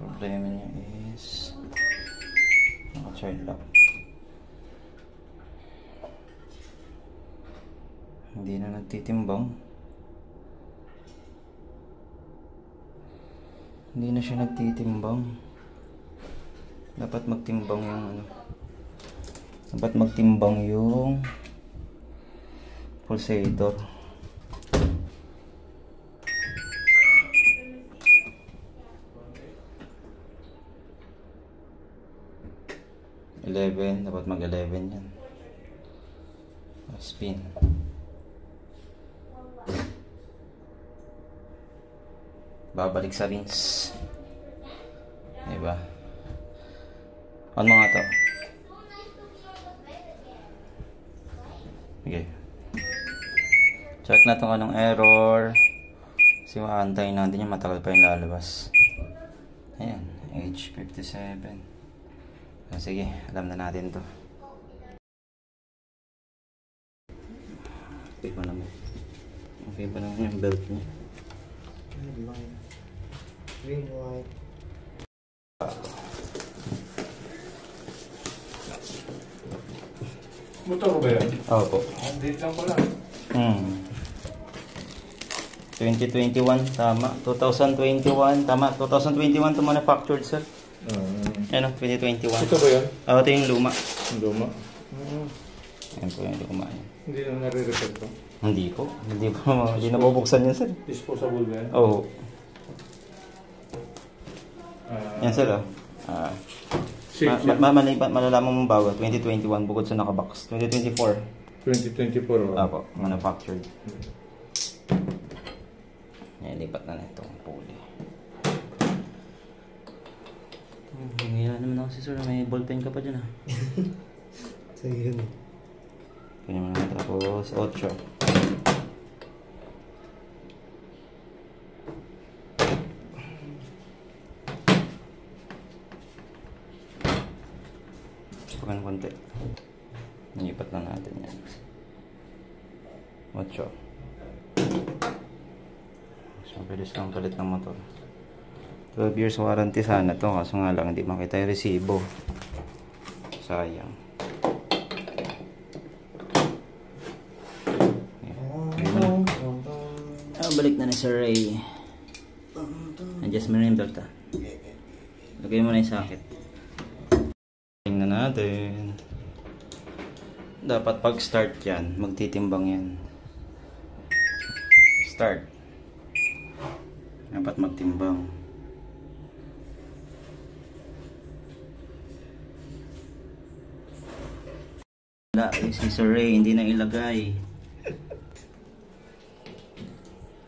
Problema niya is naka-child lock. Hindi na nagtitimbang. Hindi na siya nagtitimbang. Dapat magtimbang yung ano. Dapat magtimbang yung pulsator. Dapat mag-11 yan. Spin. Babalik sa rings. Diba? On mga to. Okay. Check na itong anong error. Kasi maantayin natin yung matagal pa yung lalabas. Ayan. Age 57. Sige, alam na natin to. Okay pa naman. Okay pa naman yung belt niya. Green white. Motor ba yan? Opo. Update lang pala. 2021, tama. 2021, tama. 2021 to manufactured, sir. Ano, 2021. Ito ba yan? Ito yung luma. Yung luma? Ayan po yung luma. Hindi na nare-repair to? Hindi po. Hindi na bubuksan yan, sir. Disposable ba yan? Oo. Yan, sir. Malalaman mong bago. 2021 bukod sa nakabox. 2024. 2024. Apo, manufactured. Yan, lipat na itong pulley. Ngayon naman ako si sir, may ballpen ka pa dyan ha. Sige yun. Kanya mo naman tapos 8. Pagkan konti. Nilipat na natin yan. 8. So, bilis lang palit ng motor. 12 years warranty sana to, kaso nga lang hindi makita yung resibo. Sayang. Balik na ni Sir Ray. Adjust mo na yung belt ha. Lagay mo na yung socket. Tingnan natin. Dapat pag start yan, magtitimbang yan. Start. Dapat magtimbang. Wala, si Sir Ray, hindi na ilagay.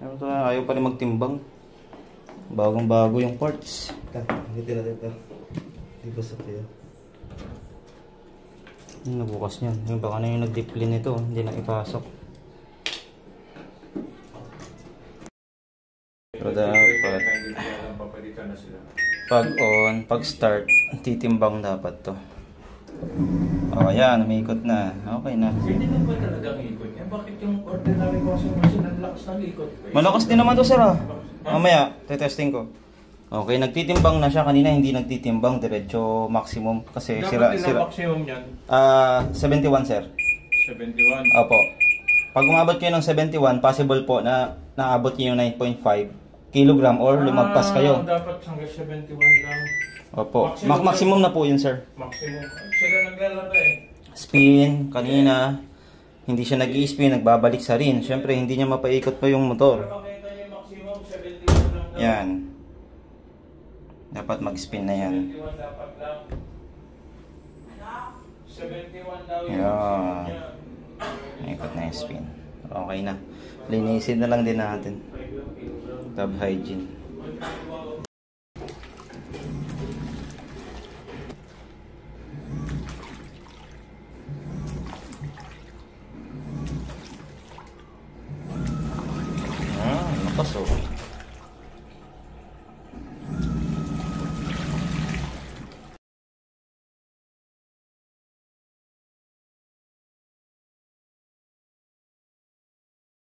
Ano to, ayaw pa rin magtimbang. Bagong bago yung parts. Hindi natin ito. Hindi ba sa tayo? Yung nabukas niyan. Yung baka na yung nag-deplin nito, hindi na ipasok. So dapat pag on, pag start, titimbang dapat to. O yan, umiikot na. Okay na. Hindi na ba talagang ikot? Eh bakit yung ordinary washing machine ang lakas ng ikot? Malakas din naman to sir ha. Mamaya, testing ko. Okay, nagtitimbang na siya. Kanina hindi nagtitimbang. Diretso maximum. Kasi dapat sila maximum yan? 71 sir. 71? Opo. Pag umabot kayo ng 71, possible po na naabot niyo yung 9.5 kilogram or lumagpas kayo. Dapat hanggang 71 lang. Opo. Maximum na po yun sir. Maximum. Sila naglalaba eh. Spin, kanina. Hindi siya nag-i-spin, nagbabalik sa rin. Siyempre, hindi niya mapaikot pa yung motor. Makita niyo maximum 71 lang. Yan. Dapat mag-spin na yan. 71 dapat lang. 71 daw yung Yan. Ikot na yung spin. Okay na. Linisin na lang din natin. Tab hygiene. Lakas oh.